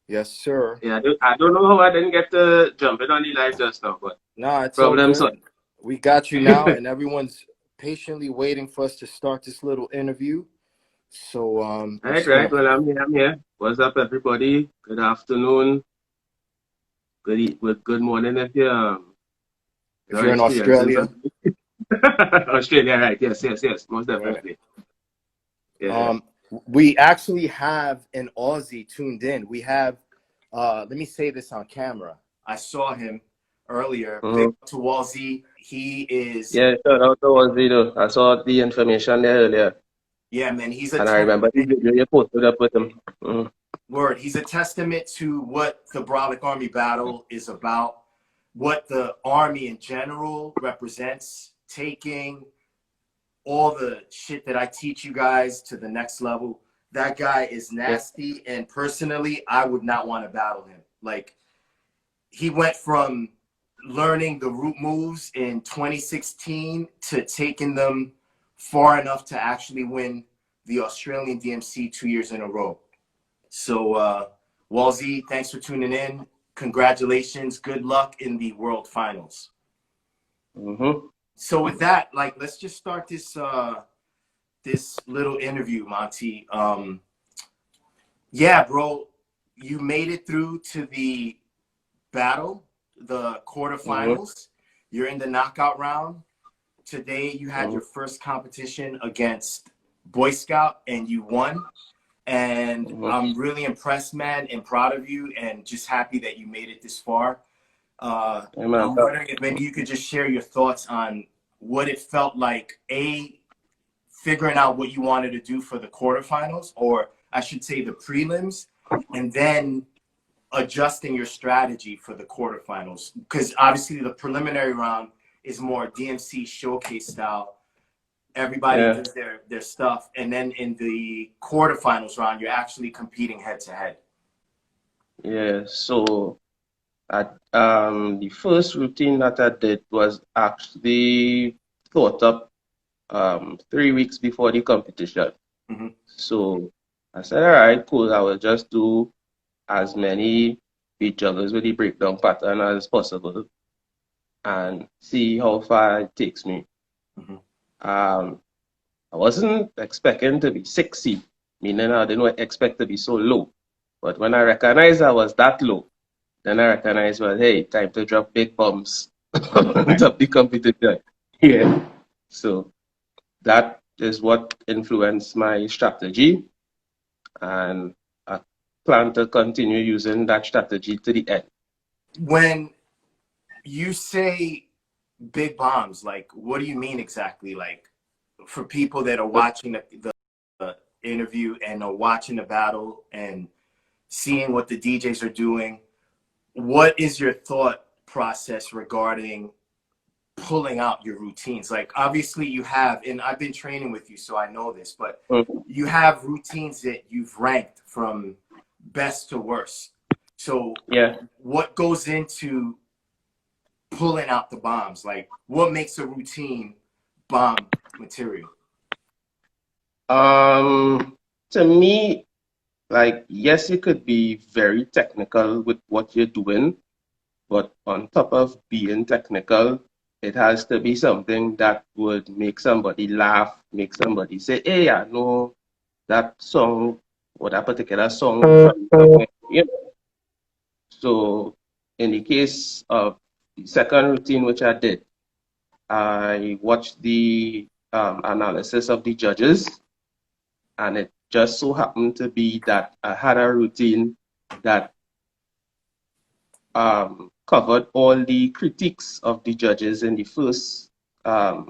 Yes, sir. Yeah, I don't know how I didn't get to jump in on the live just now, but Nah, it's all problem solved. good. We got you now, and everyone's patiently waiting for us to start this little interview. So I'm Right, just right. gonna. Well, I'm here. I'm here. What's up, everybody? Good afternoon. Good morning if you're If not you're in experiencing Australia, something. Australia, right? Yes, yes, yes. Most right? definitely. Yeah. Um, we actually have an Aussie tuned in. We have. Let me say this on camera. I saw him earlier. Big Mm-hmm. up to Aussie. He is. Yeah, shout out to Ozzy. I saw the information there earlier, Yeah, man. He's a and I remember the testament. video you posted up with him. Mm-hmm. Word. He's a testament to what the Brolic Army Battle is about, what the Army in general represents, taking all the shit that I teach you guys to the next level. That guy is Yeah, nasty, and personally, I would not want to battle him. Like, he went from learning the root moves in 2016 to taking them far enough to actually win the Australian DMC 2 years in a row. So, Walzy, thanks for tuning in. Congratulations. Good luck in the World Finals. mm-hmm. So, with that, like, let's just start this little interview, Monty. Yeah, bro, you made it through to the battle, the Mm-hmm. quarterfinals. You're in the knockout round. Today, you had Mm-hmm. your first competition against Boy Scout, and you won. And Mm-hmm. I'm really impressed, man, and proud of you, and just happy that you made it this far. Hey, man. I'm wondering if maybe you could just share your thoughts on what it felt like, figuring out what you wanted to do for the quarterfinals, or I should say the prelims, and then adjusting your strategy for the quarterfinals. Because obviously the preliminary round is more DMC showcase style. Everybody Yeah, does their stuff, and then in the quarterfinals round, you're actually competing head to head. yeah. So, the first routine that I did was actually thought up 3 weeks before the competition. Mm-hmm. So I said, all right, cool. I will just do as many beat joggers with the breakdown pattern as possible and see how far it takes me. Mm-hmm. Um, I wasn't expecting to be 6C, meaning I didn't expect to be so low. But when I recognized I was that low, then I recognized, well, hey, time to drop big bombs on Right. top the competition. Yeah. So that is what influenced my strategy, and I plan to continue using that strategy to the end. When you say big bombs, like, what do you mean exactly? Like, for people that are watching the interview and are watching the battle and seeing what the DJs are doing, what is your thought process regarding pulling out your routines? Like, obviously you have, and I've been training with you, so I know this, but Mhm. you have routines that you've ranked from best to worst. So Yeah. what goes into pulling out the bombs? Like, what makes a routine bomb material? Um, to me, like, yes, you could be very technical with what you're doing, but on top of being technical, it has to be something that would make somebody laugh, make somebody say, hey, I know that song or that particular song from somewhere. You know? So in the case of the second routine, which I did, I watched the analysis of the judges, and it just so happened to be that I had a routine that covered all the critiques of the judges in the first, well,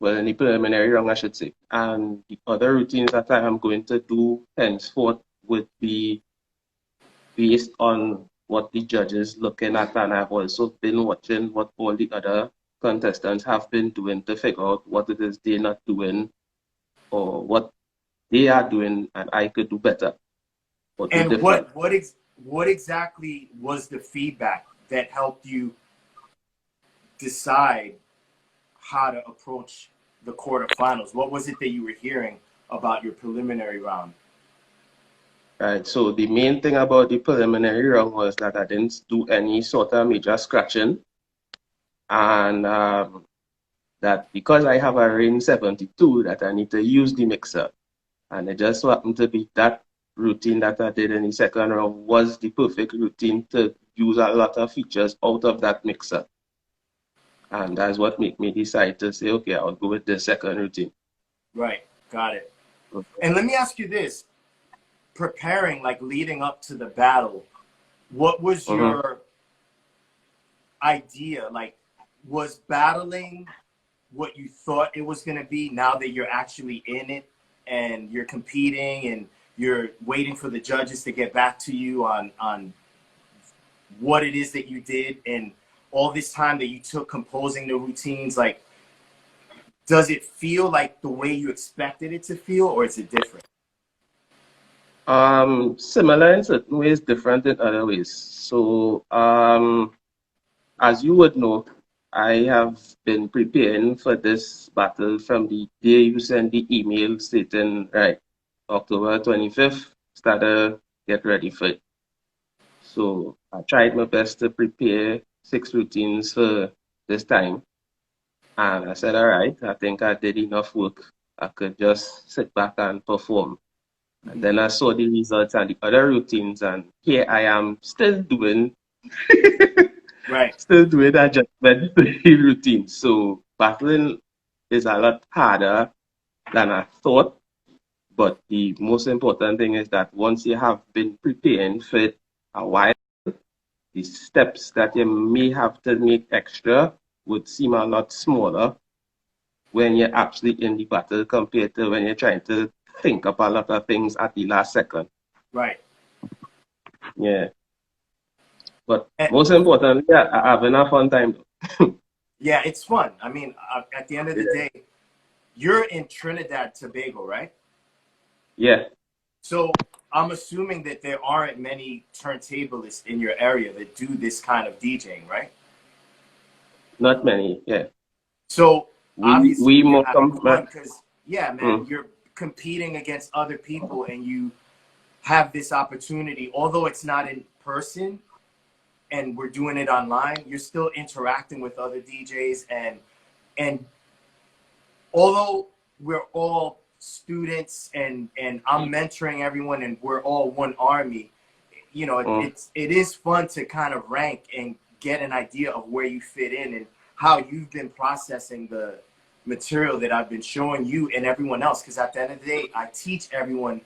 in the preliminary round, I should say. And the other routines that I am going to do henceforth would be based on what the judges looking at, and I've also been watching what all the other contestants have been doing to figure out what it is they're not doing or what they are doing and I could do better or do And different. what exactly was the feedback that helped you decide how to approach the quarterfinals? What was it that you were hearing about your preliminary round? Right. So the main thing about the preliminary round was that I didn't do any sort of major scratching, and that because I have a range 72, that I need to use the mixer. And it just so happened to be that routine that I did in the second round was the perfect routine to use a lot of features out of that mixer. And that's what made me decide to say, okay, I'll go with the second routine. Right. Got it. And let me ask you this: preparing, like leading up to the battle, what was your idea? Like, was battling what you thought it was going to be now that you're actually in it and you're competing and you're waiting for the judges to get back to you on what it is that you did and all this time that you took composing the routines? Like, does it feel like the way you expected it to feel, or is it different? Similar in certain ways, different in other ways. So, as you would know, I have been preparing for this battle from the day you sent the email stating, right, October 25th, started get ready for it. So I tried my best to prepare 6 routines for this time. And I said, all right, I think I did enough work. I could just sit back and perform. And then I saw the results and the other routines, and here I am still doing Right. still doing adjustment to the routine. So battling is a lot harder than I thought. But the most important thing is that once you have been preparing for it a while, the steps that you may have to make extra would seem a lot smaller when you're actually in the battle compared to when you're trying to think up a lot of things at the last second. Right. Yeah. But And, most importantly, yeah, having a fun time. yeah, it's fun. I mean, at the end of the day, you're in Trinidad Tobago, right? Yeah, So I'm assuming that there aren't many turntablists in your area that do this kind of DJing, right? not many. Yeah. So obviously We you're more having come. fun because, yeah, man, Mm, you're competing against other people and you have this opportunity. Although it's not in person and we're doing it online, you're still interacting with other DJs and although we're all students and I'm mentoring everyone and we're all one army, you know, mm, it is fun to kind of rank and get an idea of where you fit in and how you've been processing the material that I've been showing you and everyone else. Because at the end of the day, I teach everyone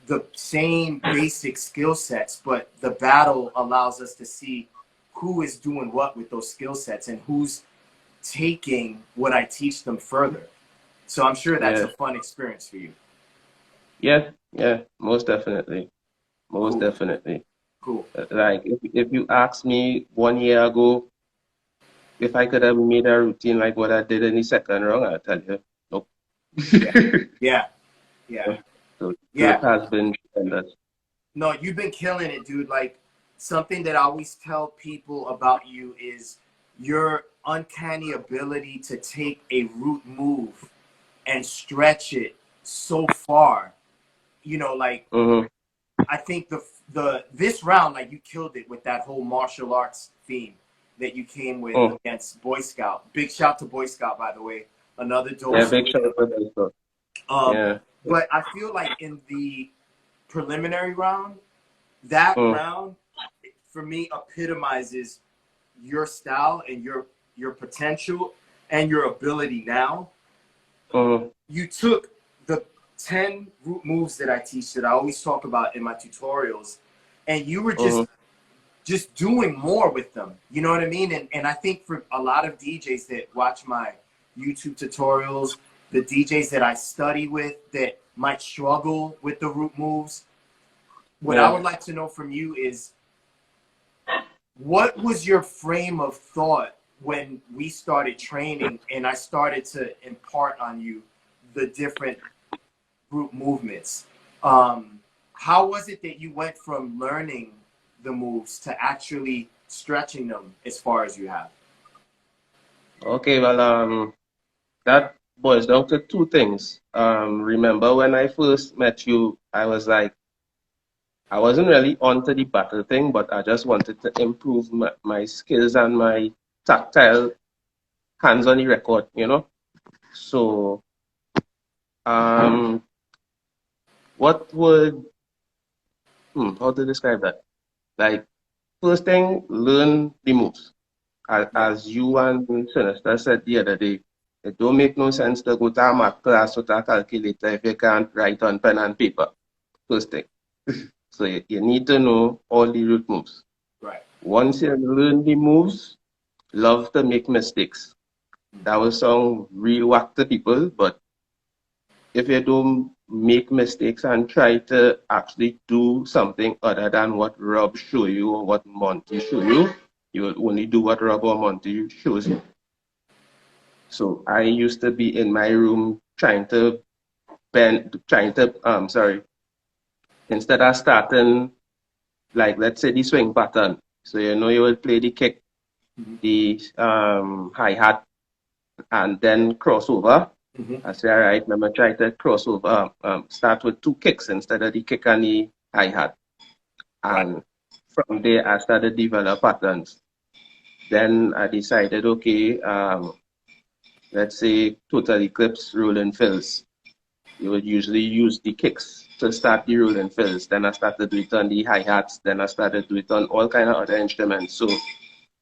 the same basic skill sets, but the battle allows us to see who is doing what with those skill sets and who's taking what I teach them further. So I'm sure that's yeah. a fun experience for you. Yeah. Yeah. Most definitely. Most Cool, definitely. cool. Like if you asked me 1 year ago if I could have made a routine like what I did in the second round, I'd tell you, nope. Yeah, yeah, yeah, So growth yeah. has been tremendous. No, you've been killing it, dude. Like something that I always tell people about you is your uncanny ability to take a root move and stretch it so far. You know, like Mm-hmm. I think the this round, like you killed it with that whole martial arts theme that you came with Mm. against Boy Scout. Big shout to Boy Scout, by the way. Another dope Yeah, big shout student. out for that stuff. Um, Yeah. but I feel like in the preliminary round, that Mm. round for me epitomizes your style and your potential and your ability now. Mm. You took the 10 root moves that I teach that I always talk about in my tutorials and you were Mm. just doing more with them. You know what I mean? And I think for a lot of DJs that watch my YouTube tutorials, the DJs that I study with that might struggle with the root moves, what I Yeah. would like to know from you is what was your frame of thought when we started training and I started to impart on you the different group movements? How was it that you went from learning the moves to actually stretching them as far as you have? Okay, well, that boils down to two things. Remember when I first met you, I was like, I wasn't really onto the battle thing, but I just wanted to improve my skills and my tactile hands on the record, you know. So, um, what would how to describe that? Like, first thing, learn the moves. Yeah. As you and Sinister said the other day, it don't make no sense to go to a math class with a calculator if you can't write on pen and paper. First thing. So you need to know all the root moves. Right. Once you learn the moves, love to make mistakes. That will sound real whack to people, but if you don't make mistakes and try to actually do something other than what Rob show you or what Monty show you, you will only do what Rob or Monty shows you. So I used to be in my room sorry, instead of starting like let's say the swing pattern. So you know you will play the kick, Mm-hmm. the hi-hat, and then crossover. Mm-hmm. I say, all right, let me try to crossover, start with two kicks instead of the kick and the hi-hat. Right. And from there, I started develop patterns. Then I decided, okay, let's say total eclipse rolling fills. You would usually use the kicks to start the rolling fills. Then I started to do it on the hi-hats. Then I started to do it on all kind of other instruments. So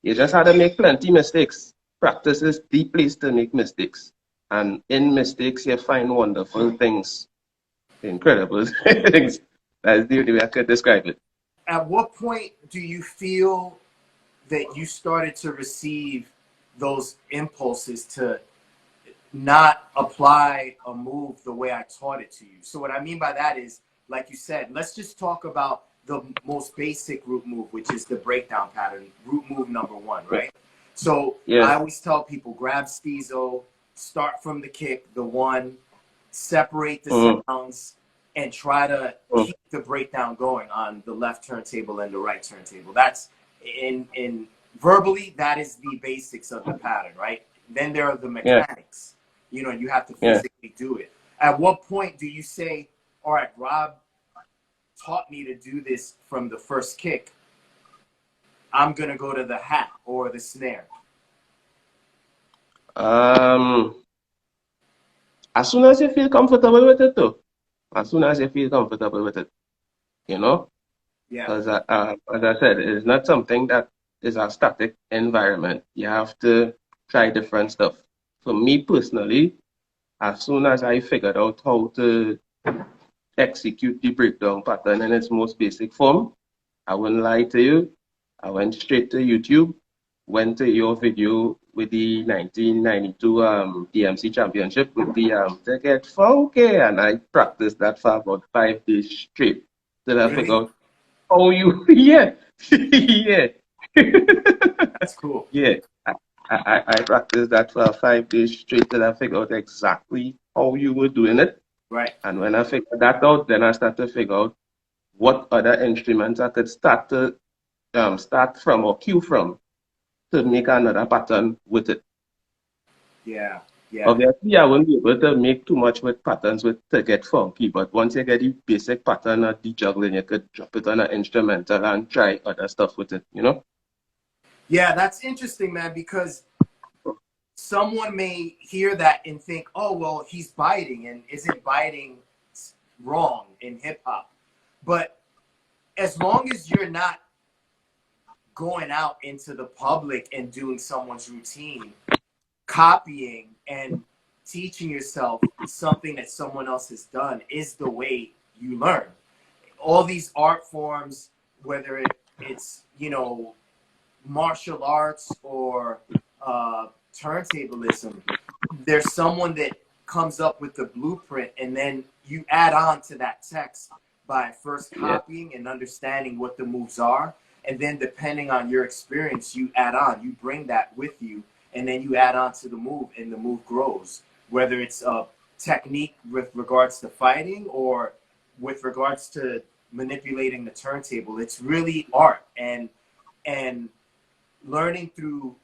you just had to make plenty mistakes. Practice is the place to make mistakes. And in mistakes, you find wonderful things, incredible things. That's the only way I could describe it. At what point do you feel that you started to receive those impulses to not apply a move the way I taught it to you? So what I mean by that is, like you said, let's just talk about the most basic root move, which is the breakdown pattern, root move number one, right? So I Yeah, always tell people, grab Stizo, start from the kick, the one, separate the mm, sounds, and try to mm, keep the breakdown going on the left turntable and the right turntable. That's in verbally, that is the basics of the pattern, right? Then there are the yeah, mechanics. You know, you have to yeah. physically do it. At what point do you say, all right, Rob taught me to do this from the first kick. I'm going to go to the hat or the snare? Um, as soon as you feel comfortable with it, though, as soon as you feel comfortable with it, you know, Yeah. because as I said, it's not something that is a static environment. You have to try different stuff. For me personally, as soon as I figured out how to execute the breakdown pattern in its most basic form, I wouldn't lie to you. I went straight to YouTube, went to your video with the 1992 DMC Championship with the to get funky, and I practiced that for about 5 days straight till I figured Really? out how you, yeah, yeah, That's cool. yeah. I practiced that for 5 days straight till I figured out exactly how you were doing it. Right. And when I figured that out, then I started to figure out what other instruments I could start from or cue from to make another pattern with it. Yeah. Yeah. Obviously, I won't be able to make too much with patterns with to get funky, but once you get the basic pattern of the juggling, you could drop it on an instrumental and try other stuff with it, you know? Yeah, that's interesting, man, because someone may hear that and think, oh, well, he's biting, and isn't biting wrong in hip hop? But as long as you're not going out into the public and doing someone's routine, copying and teaching yourself something that someone else has done is the way you learn. All these art forms, whether it's, you know, martial arts or turntablism, there's someone that comes up with the blueprint, and then you add on to that text by first Yeah, copying and understanding what the moves are, and then depending on your experience, you add on, you bring that with you, and then you add on to the move, and the move grows, whether it's a technique with regards to fighting or with regards to manipulating the turntable. It's really art, and learning through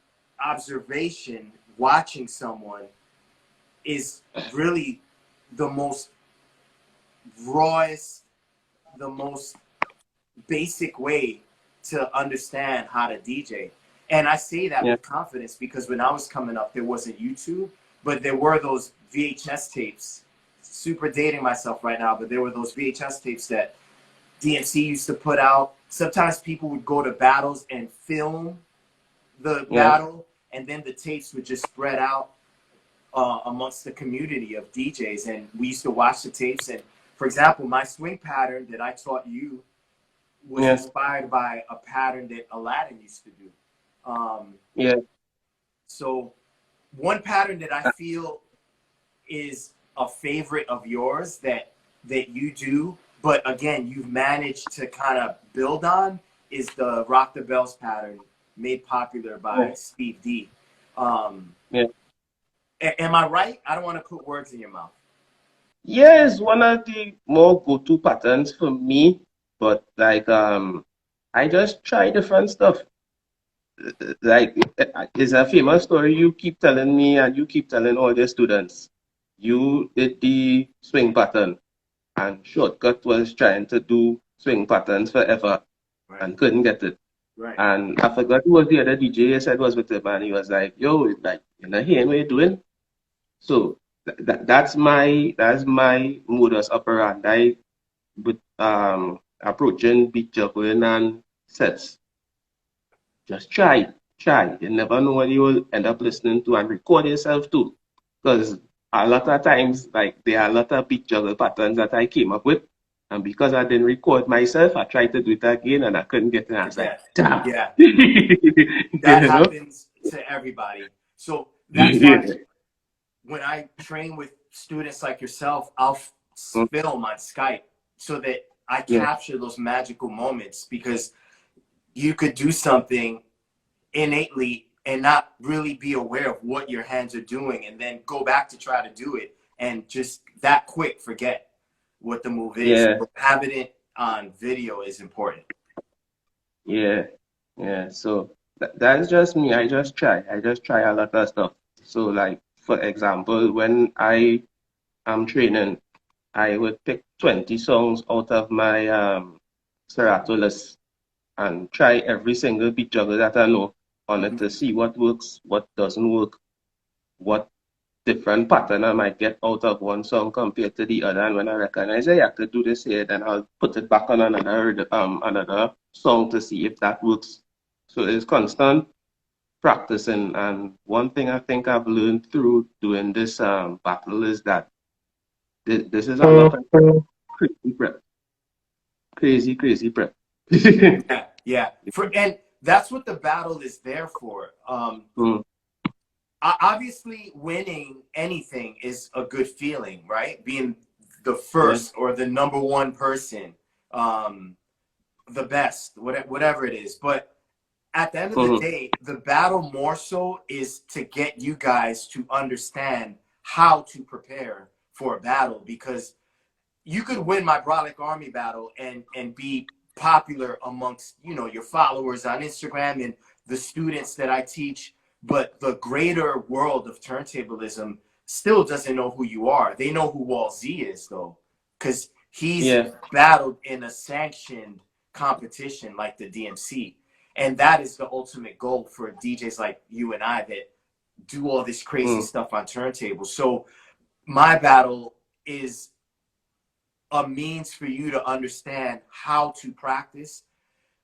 observation, watching someone is really the most rawest, the most basic way to understand how to DJ. And I say that Yeah. with confidence because when I was coming up, there wasn't YouTube, but there were those VHS tapes. Super dating myself right now, but there were those VHS tapes that DMC used to put out. Sometimes people would go to battles and film the Yes. battle, and then the tapes would just spread out amongst the community of DJs. And we used to watch the tapes. And for example, my swing pattern that I taught you was Yes. inspired by a pattern that Aladdin used to do. Yeah. So one pattern that I feel is a favorite of yours that you do, but again, you've managed to kind of build on is the Rock the Bells pattern made popular by Steve D. Yeah. Am I right? I don't want to put words in your mouth. Yeah, it's one of the more go-to patterns for me, but like I just try different stuff. Like it's a famous story you keep telling me and you keep telling all your students. You did the swing pattern and Shortcut was trying to do swing patterns forever Right. and couldn't get it. Right. And I forgot who was the other DJ I said was with him and he was like, yo, it's like, you're not hearing what you're doing? So that's my modus operandi with approaching beat juggling and sets. Just try. You never know what you will end up listening to and record yourself too. Because a lot of times, like there are a lot of beat juggle patterns that I came up with. And because I didn't record myself, I tried to do it again and I couldn't get it. And I was like, damn. Yeah. That You know? happens to everybody. So that's why when I train with students like yourself, I'll film on Skype so that I Yeah. capture those magical moments, because you could do something innately and not really be aware of what your hands are doing, and then go back to try to do it and just that quick forget what the move is. Yeah. So having it on video is important. Yeah. So that's just me. I just try a lot of stuff. So like for example, when I am training, I would pick 20 songs out of my Serato list and try every single beat juggle that I know on it to see what works, what doesn't work, what different pattern I might get out of one song compared to the other. And when I recognize I have to do this here, then I'll put it back on another song to see if that works. So it's constant practicing. And one thing I think I've learned through doing this battle is that this is a lot of crazy prep. Crazy prep. Yeah. And that's what the battle is there for. Obviously, winning anything is a good feeling, right? Being the first or the number one person, the best, whatever it is. But at the end of the day, the battle more so is to get you guys to understand how to prepare for a battle, because you could win my Brolic Army Battle and be popular amongst, your followers on Instagram and the students that I teach, but the greater world of turntablism still doesn't know who you are. They know who Wall Z is, though, because he's battled in a sanctioned competition like the DMC. And that is the ultimate goal for DJs like you and I that do all this crazy stuff on turntables. So my battle is a means for you to understand how to practice,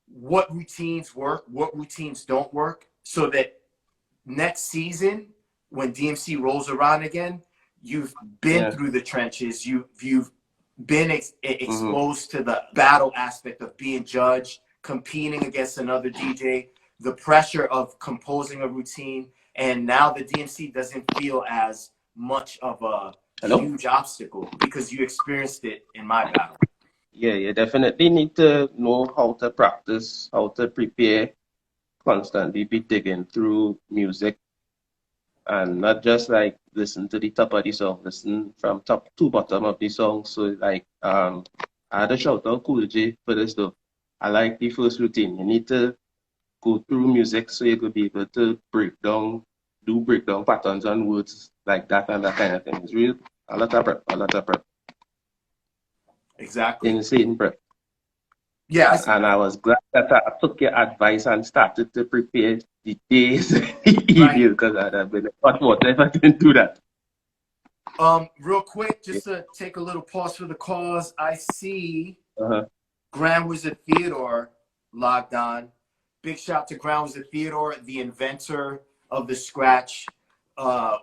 what routines work, what routines don't work, so that next season, when DMC rolls around again, you've been through the trenches, you've been exposed to the battle aspect of being judged, competing against another DJ, the pressure of composing a routine, and now the DMC doesn't feel as much of a huge obstacle because you experienced it in my battle. Yeah, you definitely need to know how to practice, how to prepare, constantly be digging through music and not just like listen to the top of the song, listen from top to bottom of the song. So like I had a shout out Cool J for this though. I like the first routine. You need to go through music so you could be able to do breakdown patterns and words like that and that kind of thing. It's real a lot of prep. Exactly. Insane prep. Yeah, I see And I that. was glad that I took your advice and started to prepare the days Right. email because I'd have been a hot water if I didn't do that. Real quick, Yeah. just to take a little pause for the cause, I see Uh-huh. Grand Wizard Theodore logged on. Big shout to Grand Wizard Theodore, the inventor of the scratch,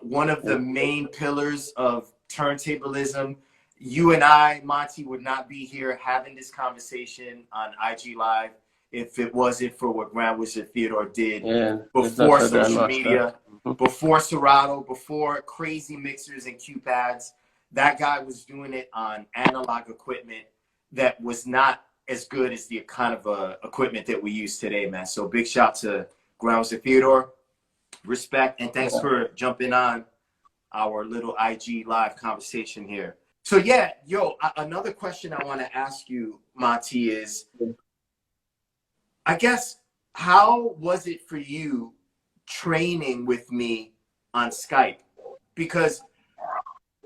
one of the main pillars of turntablism. You and I, Monty, would not be here having this conversation on IG Live if it wasn't for what Grand Wizard Theodore did Yeah, it's not before for social Grandmaster. media, before Serato, before crazy mixers and keypads. That guy was doing it on analog equipment that was not as good as the kind of equipment that we use today, man. So big shout to Grounds of Theodore. Respect and thanks Yeah. for jumping on our little IG live conversation here. So yeah, yo, another question I want to ask you, Monty, is I guess how was it for you training with me on Skype? Because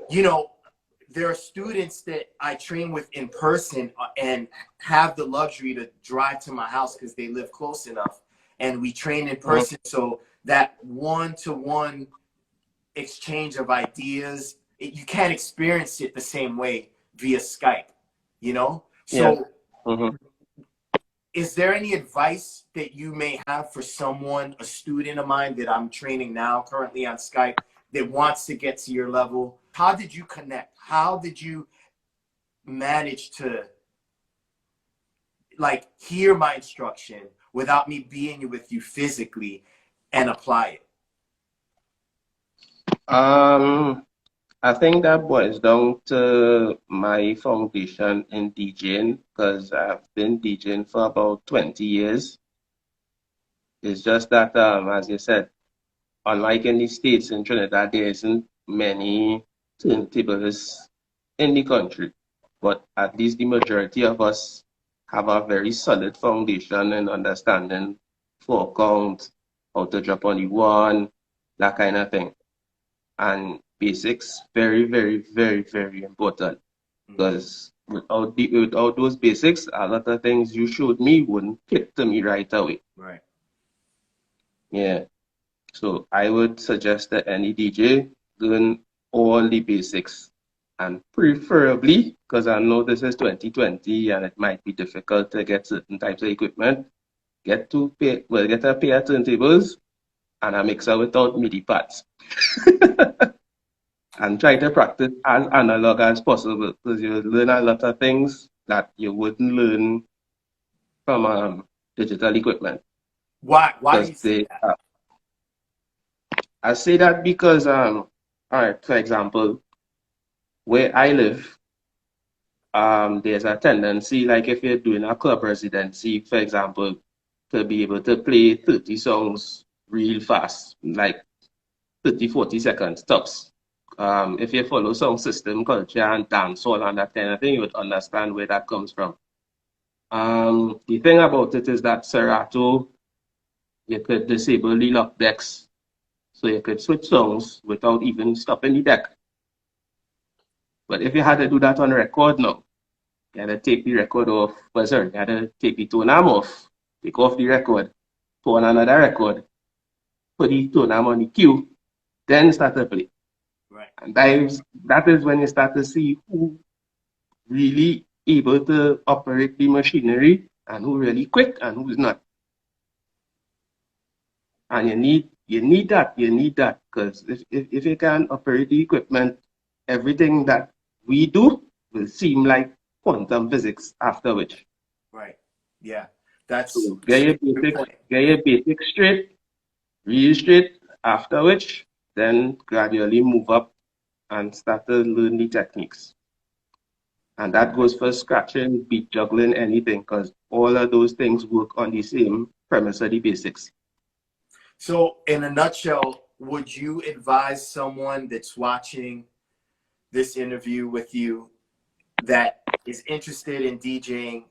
you know, there are students that I train with in person and have the luxury to drive to my house because they live close enough. And we train in Mhm. person. So that one-to-one exchange of ideas, you can't experience it the same way via Skype, you know? Yeah. So Mhm. is there any advice that you may have for someone, a student of mine that I'm training now currently on Skype that wants to get to your level? How did you connect? How did you manage to like hear my instruction without me being with you physically and apply it? Um, I think that boils down to my foundation in DJing because I've been DJing for about 20 years. It's just that, as you said, unlike in the States, in Trinidad, there isn't many turntablists in the country. But at least the majority of us have a very solid foundation in understanding four count, how to drop on the one, that kind of thing. And basics, very, very, very, very important. Mm-hmm. Because without those basics, a lot of things you showed me wouldn't click to me right away. Right. Yeah. So I would suggest that any DJ learn all the basics and preferably, because I know this is 2020 and it might be difficult to get certain types of equipment, get a pair of turntables and a mixer without MIDI pads. And try to practice as analog as possible because you learn a lot of things that you wouldn't learn from digital equipment. Why do Because you say that? I say that because all right, for example, where I live, there's a tendency, like if you're doing a club residency, for example, to be able to play 30 songs real fast, like 30, 40 seconds tops. If you follow song system, culture, and dancehall and that kind of thing, you would understand where that comes from. The thing about it is that Serato, you could disable the lock decks, so you could switch songs without even stopping the deck. But if you had to do that on record now, you had to take the record off, well, sorry, you had to take the tone arm off, take off the record, put on another record, put the tone arm on the cue, then start to play. Right. And that is when you start to see who really able to operate the machinery and who really quick and who's not. And you need that because if you can operate the equipment, everything that we do will seem like quantum physics after which. Right. Yeah. That's So good point. get your basics straight, real straight, after which then gradually move up and start to learn the techniques. And that goes for scratching, beat juggling, anything, because all of those things work on the same premise of the basics. So in a nutshell, would you advise someone that's watching this interview with you that is interested in DJing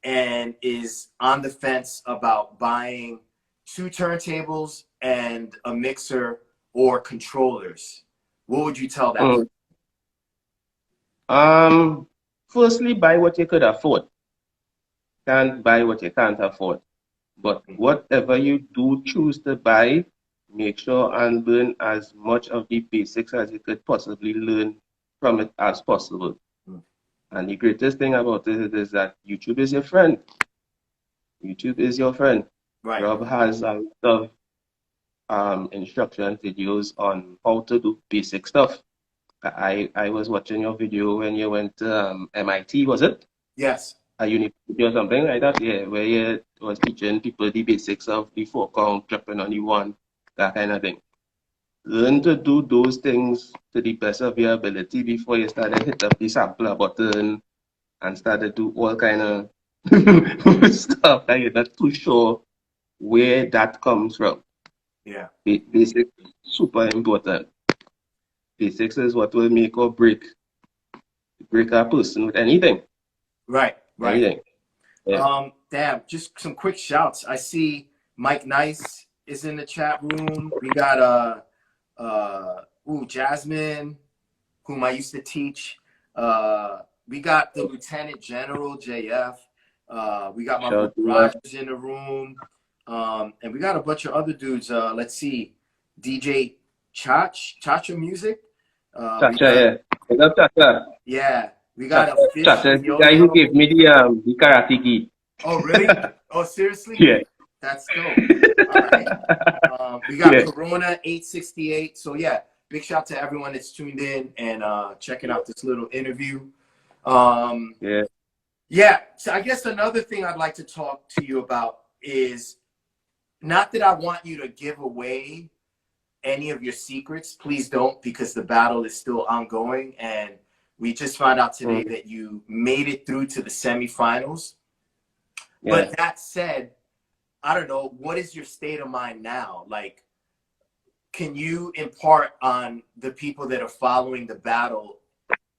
and is on the fence about buying two turntables and a mixer or controllers? What would you tell that person? Mm. Um, Firstly, buy what you could afford. can't buy what you can't afford. But whatever you do choose to buy, make sure and learn as much of the basics as you could possibly learn from it as possible. And the greatest thing about it is that YouTube is your friend. YouTube is your friend. Right. Rob has a lot of instruction videos on how to do basic stuff. I was watching your video when you went to MIT, was it? Yes. A university or something like that, yeah, where you was teaching people the basics of the 4 count, jumping on the 1, that kind of thing. Learn to do those things to the best of your ability before you start to hit up the sampler button and start to do all kind of stuff that you're not too sure where that comes from. Yeah. Basics, super important. Basics is what will make or break a person with anything. Right. Right. Anything. Yeah. Damn, just some quick shouts. I see Mike Nice is in the chat room. We got Jasmine, whom I used to teach. We got the Lieutenant General JF. We got my Shout Rogers in the room. And we got a bunch of other dudes. Let's see. DJ Chacha Music. Chacha, yeah. I love Chacha. Yeah. We got a Fish Chacha is the guy Yo-Yo. who gave me the karate gi. Oh, really? Oh, seriously? Yeah. That's dope. All right. We got Corona 868. So yeah, big shout to everyone that's tuned in and checking out this little interview. Yeah. So I guess another thing I'd like to talk to you about is not that I want you to give away any of your secrets. Please don't, because the battle is still ongoing. And we just found out today that you made it through to the semifinals. Yeah. But that said, I don't know, what is your state of mind now? Like, can you impart on the people that are following the battle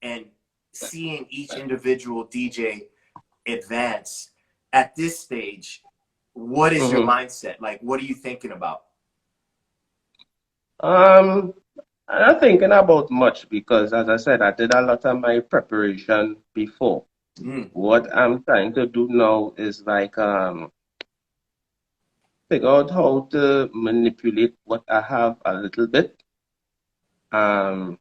and seeing each individual DJ advance at this stage? What is your mindset? Like, what are you thinking about? I'm not thinking about much because, as I said, I did a lot of my preparation before. What I'm trying to do now is like figure out how to manipulate what I have a little bit. I'm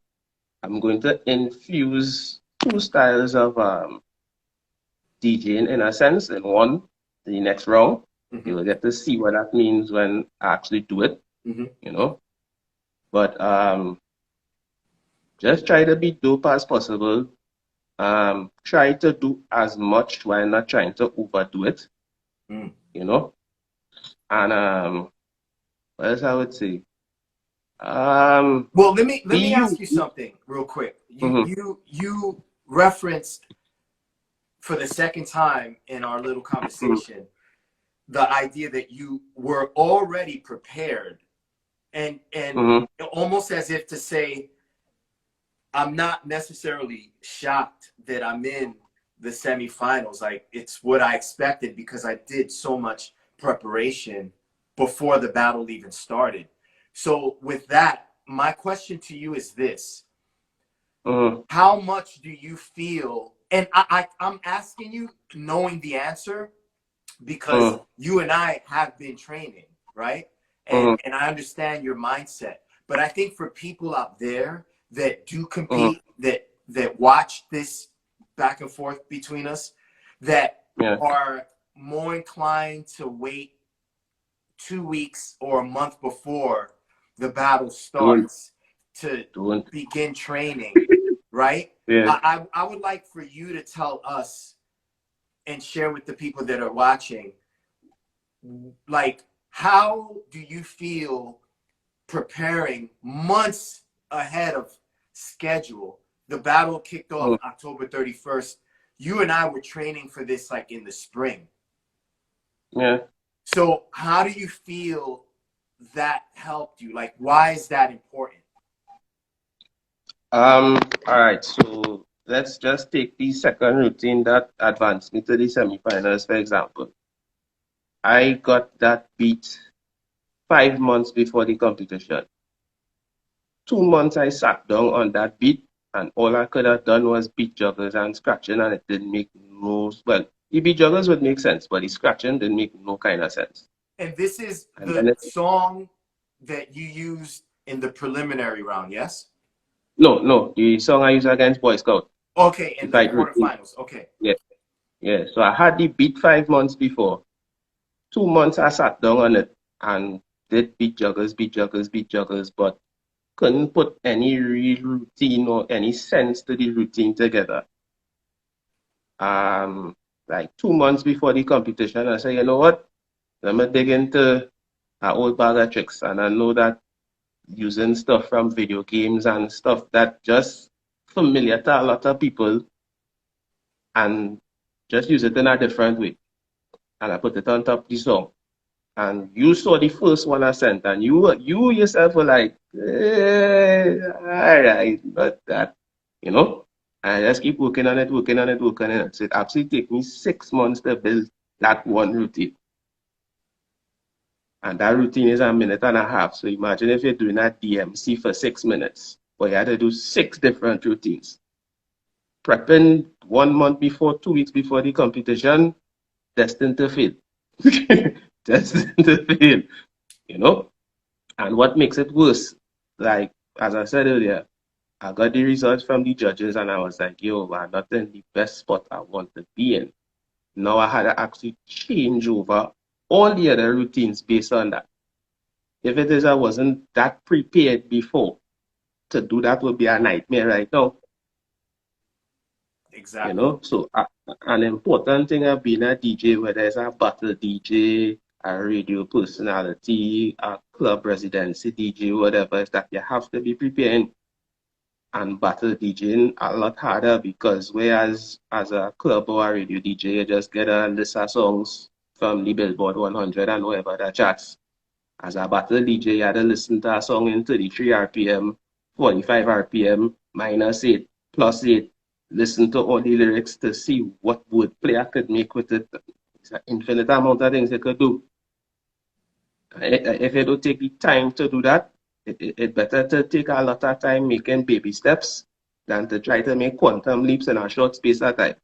going to infuse 2 styles of DJing in a sense in one, the next round. You will get to see what that means when I actually do it, you know. But just try to be dope as possible. Try to do as much while not trying to overdo it, you know. And what else I would say? Well, let me ask you something real quick. You referenced for the second time in our little conversation the idea that you were already prepared, and almost as if to say, I'm not necessarily shocked that I'm in the semifinals. Like, it's what I expected because I did so much preparation before the battle even started. So with that, my question to you is this. How much do you feel, and I'm asking you knowing the answer because you and I have been training, right? And I understand your mindset. But I think for people out there that do compete, that watch this back and forth between us, that are more inclined to wait 2 weeks or a month before the battle starts to begin training, right? I would like for you to tell us and share with the people that are watching, like, how do you feel preparing months ahead of schedule? The battle kicked off October 31st. You and I were training for this like in the spring. Yeah. So how do you feel that helped you? Like, why is that important? All right, so let's just take the second routine that advanced me to the semifinals, for example. I got that beat 5 months before the competition. 2 months I sat down on that beat, and all I could have done was beat juggles and scratching, and it didn't make no, well, The beat juggles would make sense, but the scratching didn't make no kind of sense. And this is And the then song that you used in the preliminary round, yes? no, the song I used against Boy Scout, Okay, the in the fight routine. quarterfinals. Okay. Yeah, yeah. So I had the beat 5 months before. 2 months I sat down on it and did beat juggles, but couldn't put any real routine or any sense to the routine together. Like 2 months before the competition, I said, you know what? Let me dig into an old bag of tricks, and I know that using stuff from video games and stuff that just familiar to a lot of people, and just use it in a different way. And I put it on top of the song. And you saw the first one I sent, and you yourself were like, all right, not that, you know. And I just keep working on it, working on it, working on it. So it actually took me 6 months to build that one routine. And that routine is a minute and a half. So imagine if you're doing that DMC for 6 minutes, but you had to do 6 different routines. Prepping 1 month before, 2 weeks before the competition, destined to fail. Destined to fail, you know? And what makes it worse, like as I said earlier, I got the results from the judges and I was like, yo, I'm not in the best spot I want to be in. Now I had to actually change over all the other routines based on that. If it is I wasn't that prepared before, to do that would be a nightmare right now. Exactly. So an important thing of being a DJ, whether it's a battle DJ, a radio personality, a club residency DJ, whatever, is that you have to be preparing. And battle DJing a lot harder because whereas as a club or a radio DJ, you just get a list of songs from the Billboard 100 and whatever that charts. As a battle DJ, you had to listen to a song in 33 RPM, 45 RPM, -8, +8, listen to all the lyrics to see what wordplay I could make with it. It's an infinite amount of things you could do. If you don't take the time to do that, it's better to take a lot of time making baby steps than to try to make quantum leaps in a short space of time.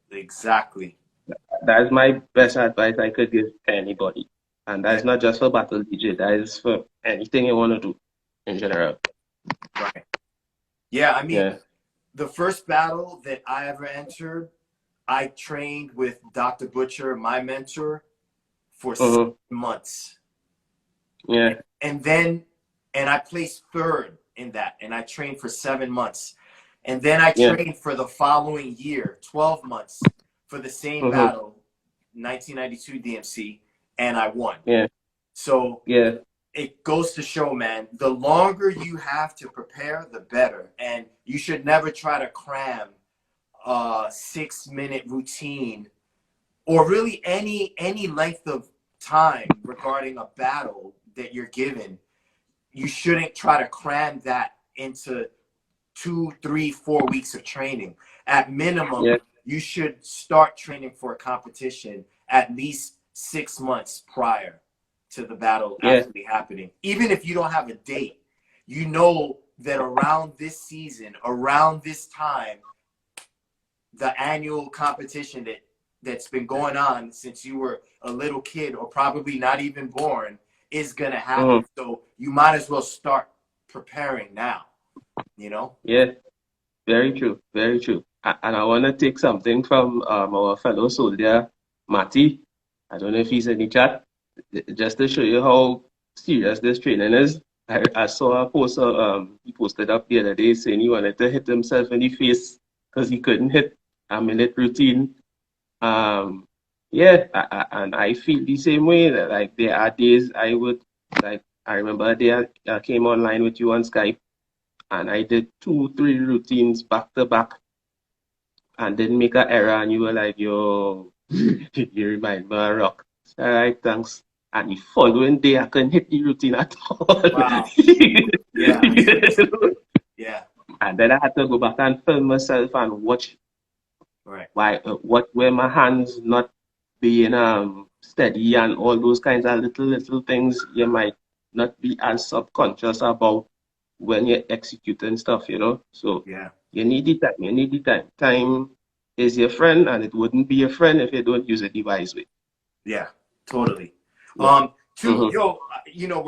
Exactly. That is my best advice I could give anybody. And that Yeah. is not just for Battle DJ, that is for anything you want to do in general. Right. Yeah. I mean, Yeah. the first battle that I ever entered, I trained with Dr. Butcher, my mentor, for 6 months. Yeah. And I placed third in that. And I trained for 7 months. And then I Yeah. trained for the following year, 12 months, for the same Mm-hmm. battle, 1992 DMC, and I won. Yeah. So Yeah. it goes to show, man, the longer you have to prepare, the better. And you should never try to cram a 6-minute routine or really any length of time regarding a battle that you're given. You shouldn't try to cram that into 2, 3, 4 weeks of training. At minimum, Yeah. you should start training for a competition at least 6 months prior to the battle Yeah. actually happening. Even if you don't have a date, you know that around this season, around this time, the annual competition that's been going on since you were a little kid or probably not even born is going to happen. So you might as well start preparing now, Yeah. Very true. Very true. And I want to take something from our fellow soldier, Monty. I don't know if he's in the chat. Just to show you how serious this training is. I saw a post he posted up the other day saying he wanted to hit himself in the face because he couldn't hit a minute routine. Yeah, and I feel the same way. That, like there are days I would like. I remember a day I came online with you on Skype, and I did 2, 3 routines back to back, and didn't make an error. And you were like, "Yo, you remind me of rock." All right, thanks. And the following day, I couldn't hit the routine at all. Wow. Yeah. Yeah. And then I had to go back and film myself and watch Right. what were my hands not being steady and all those kinds of little things you might not be as subconscious about when you're executing stuff. So Yeah. you need the time. You need the time. Time is your friend, and it wouldn't be your friend if you don't use it the wise way. Yeah, totally. Yeah. Yo, you know,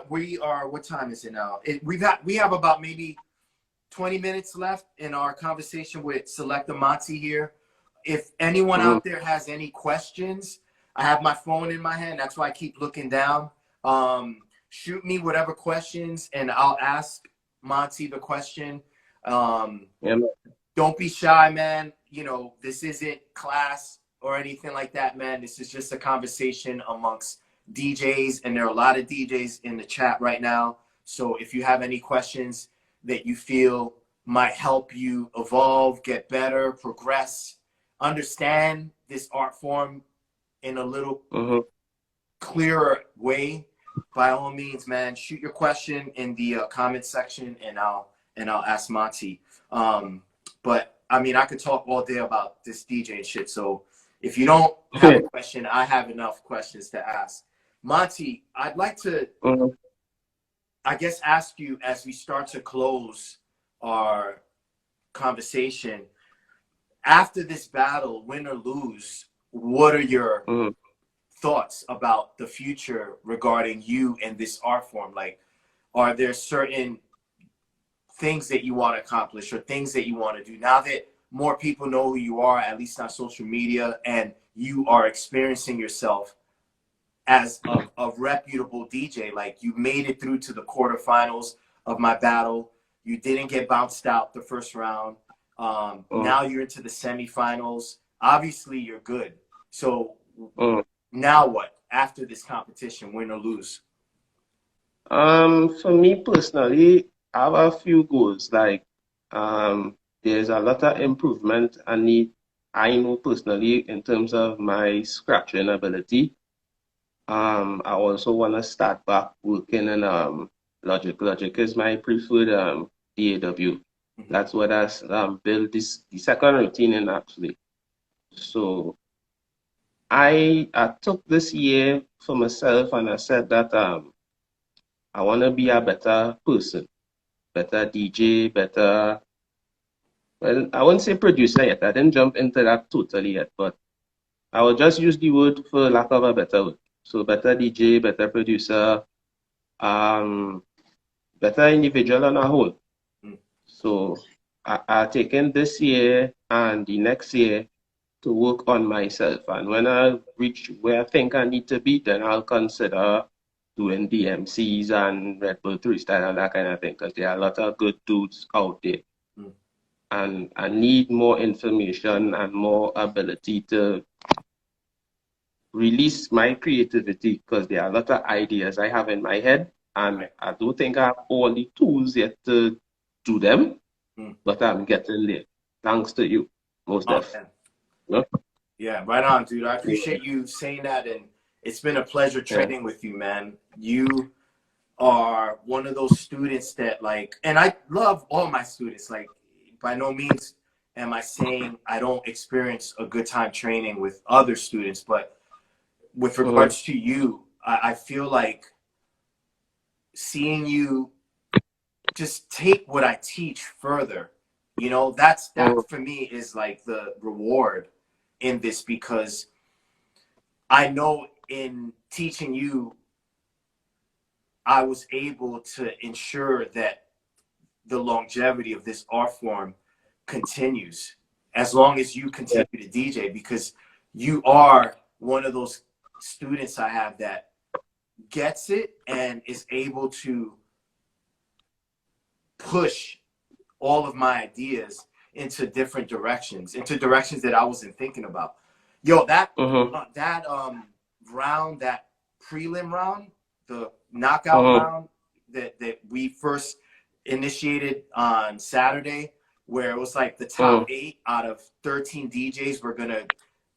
we are, what time is it now? We have about maybe 20 minutes left in our conversation with Selecta Monty here. If anyone out there has any questions, I have my phone in my hand. That's why I keep looking down. Shoot me whatever questions and I'll ask Monty the question. Yeah, Don't be shy, man. You know, this isn't class or anything like that, man. This is just a conversation amongst DJs, and there are a lot of DJs in the chat right now. So if you have any questions that you feel might help you evolve, get better, progress, understand this art form in a little clearer way, by all means, man, shoot your question in the comment section, and I'll ask Monty. But I mean, I could talk all day about this DJ and shit. So if you don't have a question, I have enough questions to ask. Monty, I'd like to, I guess, ask you as we start to close our conversation. After this battle, win or lose, what are your thoughts about the future regarding you and this art form? Like, are there certain things that you want to accomplish or things that you want to do now that more people know who you are, at least on social media, and you are experiencing yourself as a reputable DJ? Like, you made it through to the quarterfinals of my battle. You didn't get bounced out the first round. Now you're into the semifinals. Obviously, you're good. So now what? After this competition, win or lose? For me personally, I have a few goals. Like, there's a lot of improvement I know personally in terms of my scratching ability. I also want to start back working in Logic. Logic is my preferred DAW. That's what I built the second routine in, actually. So I took this year for myself, and I said that I want to be a better person, better DJ, better. Well, I won't say producer yet. I didn't jump into that totally yet, but I will just use the word for lack of a better word. So better DJ, better producer, better individual on a whole. So I taken this year and the next year to work on myself. And when I reach where I think I need to be, then I'll consider doing DMCs and Red Bull 3-style and that kind of thing, because there are a lot of good dudes out there. And I need more information and more ability to release my creativity, because there are a lot of ideas I have in my head, and I don't think I have all the tools yet to do them, but I'm getting there. Thanks to you, most definitely. Yeah, right on, dude. I appreciate you saying that, and it's been a pleasure training with you, man. You are one of those students that, like, and I love all my students. Like, by no means am I saying I don't experience a good time training with other students, but with regards to you, I feel like seeing you just take what I teach further, you know, that for me is like the reward in this, because I know in teaching you, I was able to ensure that the longevity of this art form continues as long as you continue to DJ, because you are one of those students I have that gets it and is able to push all of my ideas into different directions, into directions that I wasn't thinking about. Yo, that round, that prelim round, the knockout round that we first initiated on Saturday, where it was like the top 8 out of 13 DJs were gonna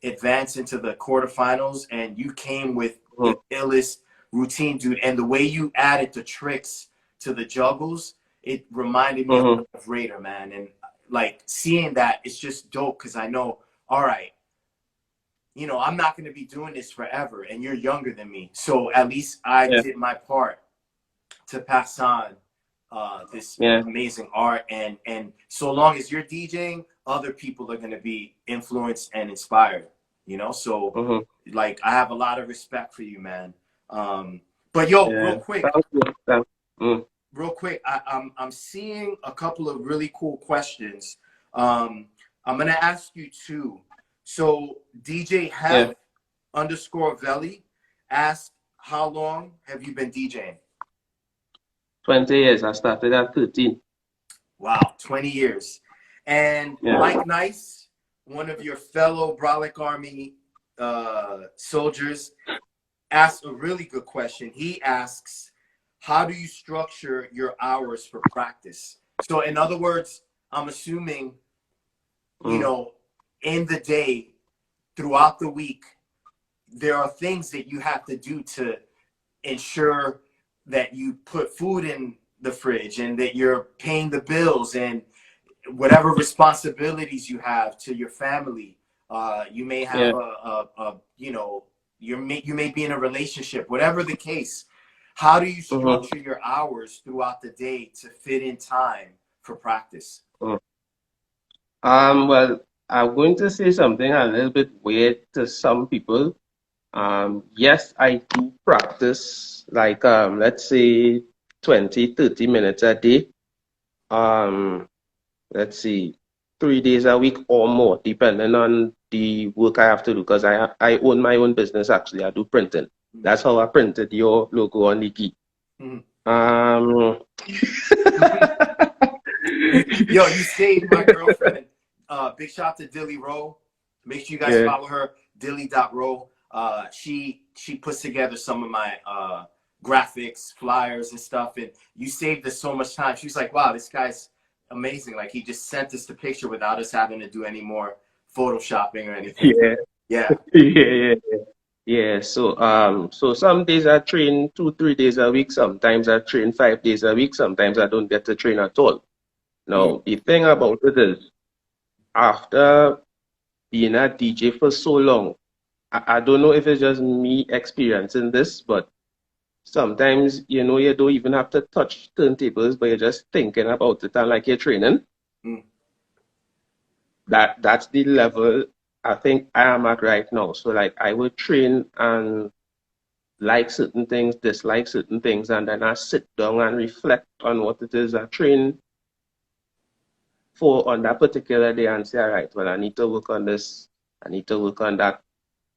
advance into the quarterfinals, and you came with the illest routine, dude. And the way you added the tricks to the juggles, it reminded me of Raider, man. And like, seeing that, it's just dope, because I know, all right, you know, I'm not going to be doing this forever, and you're younger than me. So at least I did my part to pass on this Yeah. amazing art, and so long as you're DJing, other people are going to be influenced and inspired, you know. So like, I have a lot of respect for you, man. But yo, Yeah. real quick, I'm seeing a couple of really cool questions. I'm gonna ask you two. So DJ Hef underscore Veli asked, how long have you been DJing? 20 years. I started at 13. Wow, 20 years. And Mike Nice, one of your fellow Brolic Army soldiers, asked a really good question. He asks, how do you structure your hours for practice? So in other words, I'm assuming, you know, in the day, throughout the week, there are things that you have to do to ensure that you put food in the fridge and that you're paying the bills and whatever responsibilities you have to your family. You may have you know, you may be in a relationship, whatever the case. How do you structure your hours throughout the day to fit in time for practice? Well, I'm going to say something a little bit weird to some people. Yes, I do practice like let's say 20, 30 minutes a day. Let's see, 3 days a week or more, depending on the work I have to do, because I own my own business actually. I do printing. That's how I printed your logo on the key. Yo, you saved my girlfriend. Big shout out to Dilly Rowe. Make sure you guys follow her, dilly.row. She puts together some of my graphics, flyers, and stuff. And you saved us so much time. She was like, wow, this guy's amazing. Like, he just sent us the picture without us having to do any more photoshopping or anything. Yeah. So some days I train 2-3 days a week. Sometimes I train 5 days a week. Sometimes I don't get to train at all. Now, the thing about it is, after being a DJ for so long, I don't know if it's just me experiencing this, but sometimes, you know, you don't even have to touch turntables, but you're just thinking about it and like you're training. That's the level I think I am at right now. So like I would train and like certain things, dislike certain things, and then I sit down and reflect on what it is I train for on that particular day and say, all right, well, I need to work on this, I need to work on that.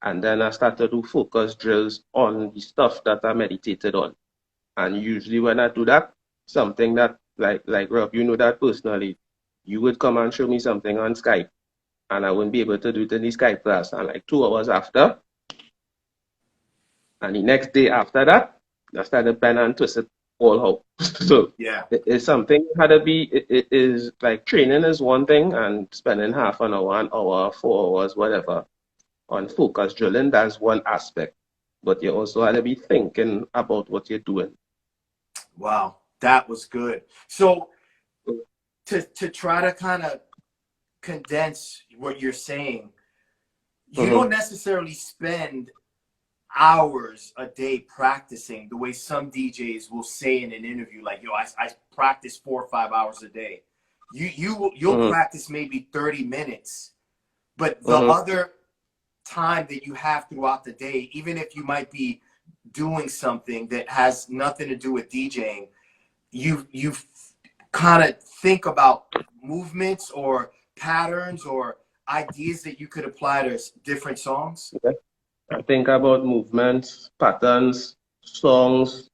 And then I start to do focus drills on the stuff that I meditated on. And usually when I do that, something that, like Rob, you know that personally, you would come and show me something on Skype, and I wouldn't be able to do it in the Skype class. And like 2 hours after, and the next day after that, I started pen and twist it all out. So it's something had to be, it is like training is one thing, and spending half an hour, 4 hours, whatever, on focus drilling, that's one aspect. But you also had to be thinking about what you're doing. Wow, that was good. So to try to kind of condense what you're saying, you don't necessarily spend hours a day practicing the way some DJs will say in an interview, like, yo, I practice 4 or 5 hours a day. You'll practice maybe 30 minutes, but the other time that you have throughout the day, even if you might be doing something that has nothing to do with DJing, you kind of think about movements or patterns or ideas that you could apply to different songs. I think about movements, patterns, songs,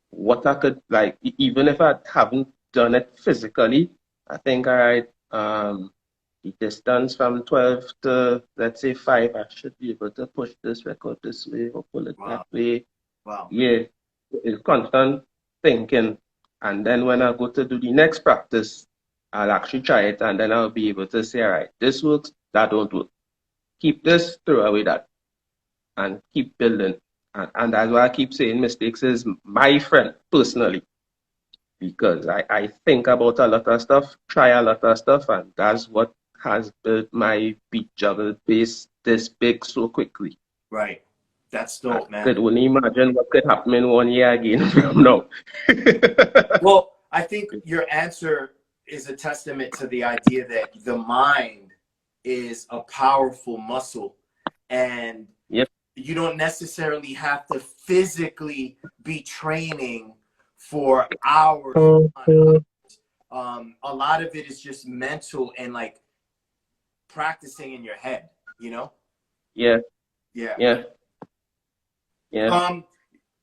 what I could like, even if I haven't done it physically, I think the distance from 12 to, let's say, 5, I should be able to push this record this way or pull it that way. Yeah, it's constant thinking. And then when I go to do the next practice, I'll actually try it, and then I'll be able to say, all right, this works, that don't work. Keep this, throw away that, and keep building. And that's why I keep saying mistakes is my friend, personally, because I think about a lot of stuff, try a lot of stuff, and that's what has built my beat juggle base this big so quickly. Right. That's dope, man. I could only imagine what could happen in 1 year again from now. Well, I think your answer is a testament to the idea that the mind is a powerful muscle, and Yep. you don't necessarily have to physically be training for hours on hours. A lot of it is just mental and like practicing in your head, you know? Yeah. Yeah. Yeah. Yeah.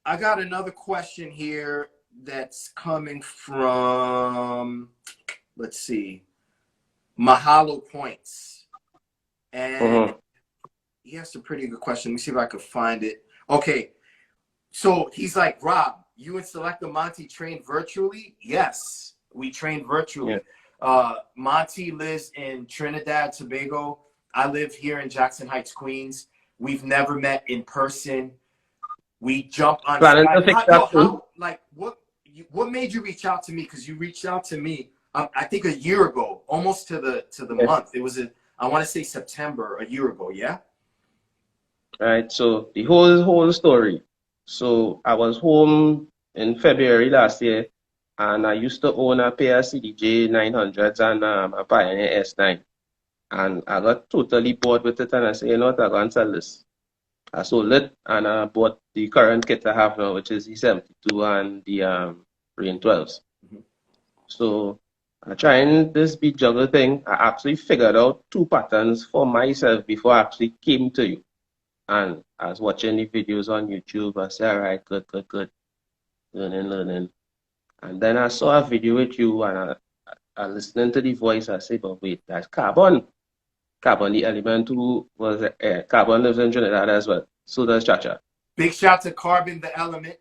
I got another question here that's coming from, let's see, Mahalo Points. And Mm-hmm. he asked a pretty good question. Let me see if I could find it. Okay. So he's like, Rob, you and Selecta Monty train virtually? Yes, we train Yeah. virtually. Monty lives in Trinidad, Tobago. I live here in Jackson Heights, Queens. We've never met in person. We jump on Planning to Skype. fix that too. Like, what made you reach out to me? Because you reached out to me, I think a year ago, almost to the Yeah. month. It was I want to say September, a year ago. Yeah. Right. So the whole story. So I was home in February last year, and I used to own a pair of CDJ 900s and a Pioneer S9. And I got totally bored with it, and I said, you know what, I'm going to sell this. I sold it, and I bought the current kit I have now, which is the 72 and the Rain 12s. Mhm. So trying this beat juggle thing, I actually figured out two patterns for myself before I actually came to you. And I was watching the videos on YouTube. I said, all right, good. Learning. And then I saw a video with you, and I listening to the voice. I said, but wait, that's Carbon. Carbon, the element who was Carbon lives in Trinidad as well. So does Chacha. Big shout to Carbon the Element.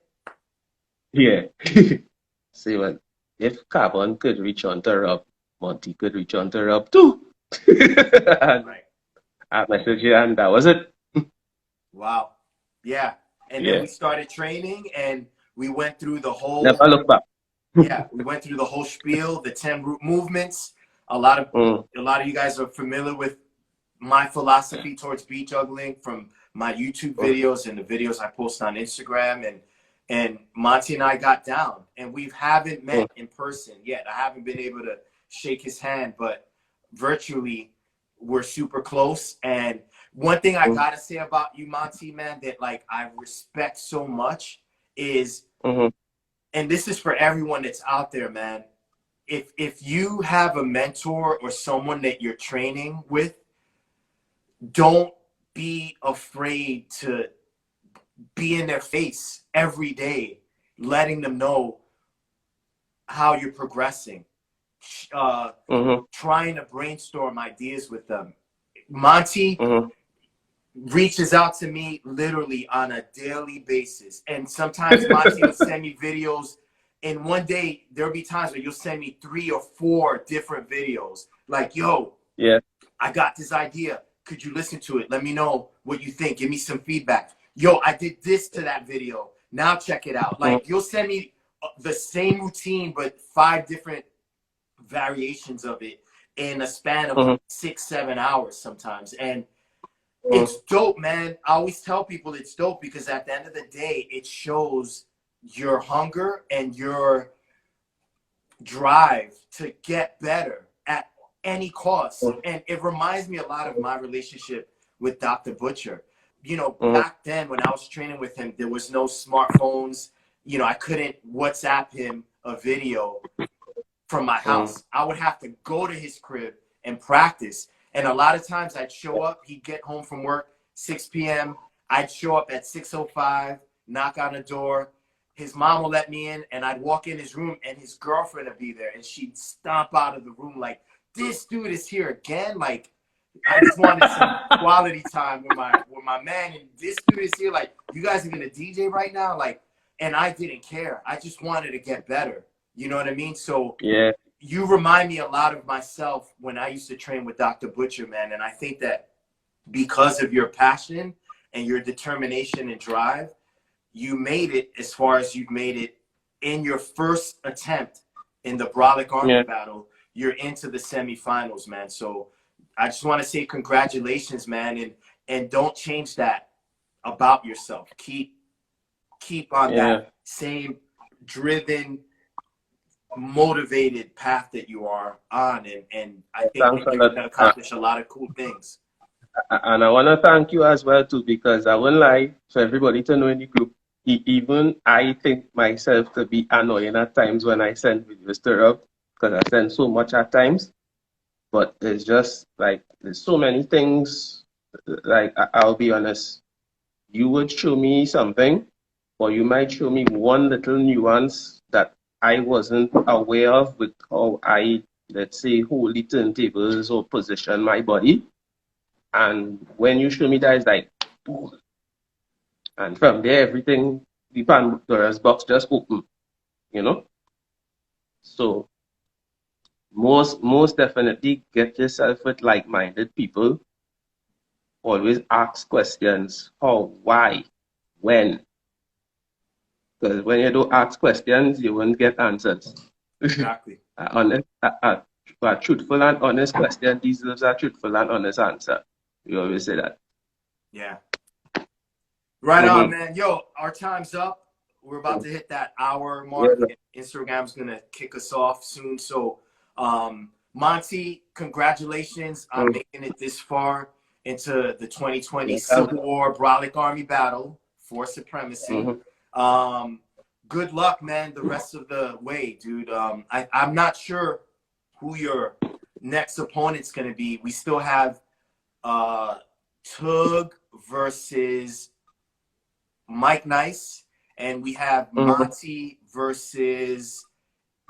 Yeah. See, well, if Carbon could reach on to Rob, Monty could reach on to Rob too. And Right. I messaged you, and that was it. Wow. Yeah. And then Yeah. we started training, and we went through the whole, Never look back. yeah, we went through the whole spiel, the 10 root movements. A lot of Mm, you guys are familiar with my philosophy towards beat juggling from my YouTube mm, videos and the videos I post on Instagram, and Monty and I got down, and we haven't mm, met in person yet. I haven't been able to shake his hand, but virtually we're super close. And one thing I mm, gotta say about you, Monty, man, that like I respect so much is, mm, and this is for everyone that's out there, man. If you have a mentor or someone that you're training with, don't be afraid to be in their face every day, letting them know how you're progressing, mm, trying to brainstorm ideas with them. Monty mm, reaches out to me literally on a daily basis. And sometimes Monty will send me videos. And one day there'll be times where you'll send me 3 or 4 different videos. Like, yo, yeah. I got this idea. Could you listen to it? Let me know what you think. Give me some feedback. Yo, I did this to that video. Now check it out. Mm, Like, you'll send me the same routine, but 5 different variations of it in a span of mm, 6-7 hours sometimes. And mm, it's dope, man. I always tell people it's dope because at the end of the day, it shows your hunger and your drive to get better at any cost. mm, And it reminds me a lot of my relationship with Dr. Butcher. You know, mm, back then when I was training with him, there was no smartphones. You know, I couldn't WhatsApp him a video from my mm, house. I would have to go to his crib and practice. And a lot of times I'd show up, he'd get home from work 6 p.m. I'd show up at 6:05, knock on the door. His mom will let me in, and I'd walk in his room, and his girlfriend would be there, and she'd stomp out of the room like, "This dude is here again." Like, I just wanted some quality time with my man, and this dude is here. Like, you guys are gonna DJ right now, like, and I didn't care. I just wanted to get better. You know what I mean? So yeah. you remind me a lot of myself when I used to train with Dr. Butcher, man. And I think that because of your passion and your determination and drive, you made it as far as you've made it in your first attempt in the Brolic Army Yeah. Battle. You're into the semifinals, man. So I just want to say congratulations, man, and don't change that about yourself. Keep on Yeah. that same driven, motivated path that you are on, and I think Thanks that a you're lot. going to accomplish a lot of cool things. And I want to thank you as well too, because I won't lie, for everybody to know in the group, even I think myself to be annoying at times when I send videos to Rob, because I send so much at times. But it's just like there's so many things. Like I'll be honest, you would show me something, or you might show me one little nuance that I wasn't aware of with how I, let's say, hold the turntables or position my body. And when you show me that, it's like, "Ooh." And from there, everything, the Pandora's box just open, you know? So most definitely get yourself with like-minded people. Always ask questions. How, why, when? Because when you don't ask questions, you won't get answers. Exactly. A truthful and honest question deserves a truthful and honest answer. We always say that. Yeah. Right on, Mm-hmm. man. Yo, our time's up. We're about to hit that hour Yeah. mark. Instagram's going to kick us off soon. So, Monty, congratulations on Mm-hmm. making it this far into the 2020 Yeah, Civil War Brolic Army Battle for Supremacy. mm-hmm. Good luck, man, the rest of the way, dude. I'm not sure who your next opponent's going to be. We still have Tug versus Mike Nice, and we have Mm-hmm. Monty versus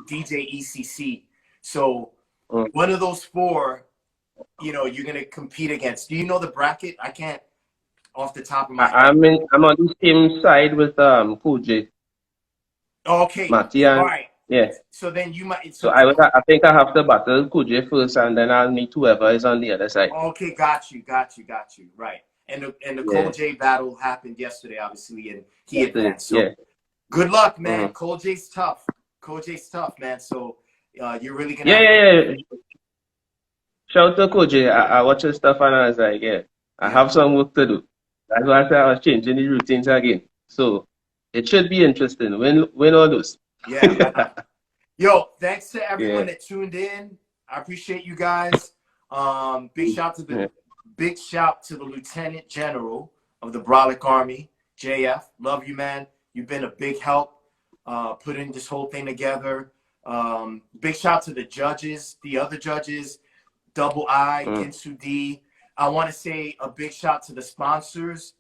DJ ECC. So Mm-hmm. one of those four, you're going to compete against. Do you know the bracket? I can't off the top of my head. I'm on the same side with Cool Okay, Matty, all and right. yeah. So then you might. So I think I have to battle Kuji first, and then I'll meet whoever is on the other side. Okay, got you. Right. And the Cole Yeah. J battle happened yesterday, obviously, and he That's it. advanced. So Yeah. good luck, man. Mm-hmm. Cole J's tough. Cole J's tough, man. So you're really gonna Yeah, have yeah. Shout to Koji. I watch his stuff and I was like, yeah, I yeah. have some work to do. That's why I said I was changing the routines again. So it should be interesting. Win or lose. Yeah, right on. Yo, thanks to everyone Yeah. that tuned in. I appreciate you guys. Big shout to Yeah. the Lieutenant General of the Brolic Army, JF. Love you, man. You've been a big help putting this whole thing together. Big shout to the judges, the other judges, Double I, Ginsu D. I want to say a big shout to the sponsors,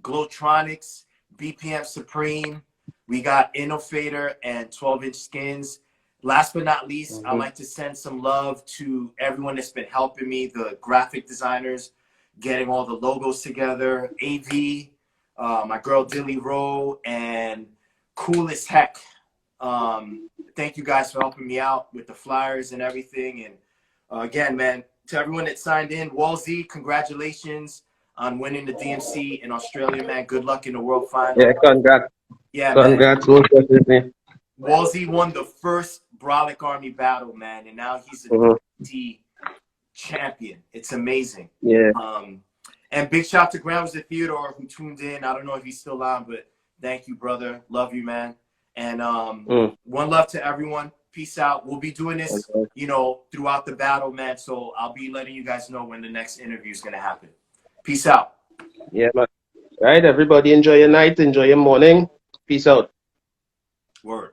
Glowtronics, BPM Supreme. We got Innovator and 12-inch Skins. Last but not least, I'd like to send some love to everyone that's been helping me, the graphic designers, getting all the logos together, AV, my girl Dilly Rowe, and Cool as Heck. Thank you guys for helping me out with the flyers and everything. And again, man, to everyone that signed in, Walsey, congratulations on winning the DMC in Australia, man. Good luck in the World Final. Yeah, congrats. Yeah, Congrats. man. Walsey won the first Brolic Army Battle, man, and now he's a DMC champion. It's amazing. Yeah. And big shout to Grams to Theodore who tuned in. I don't know if he's still on, but thank you, brother. Love you, man. And one love to everyone. Peace out. We'll be doing this, throughout the battle, man. So I'll be letting you guys know when the next interview is going to happen. Peace out. Yeah, man. All right, everybody, enjoy your night, enjoy your morning. Peace out. Word.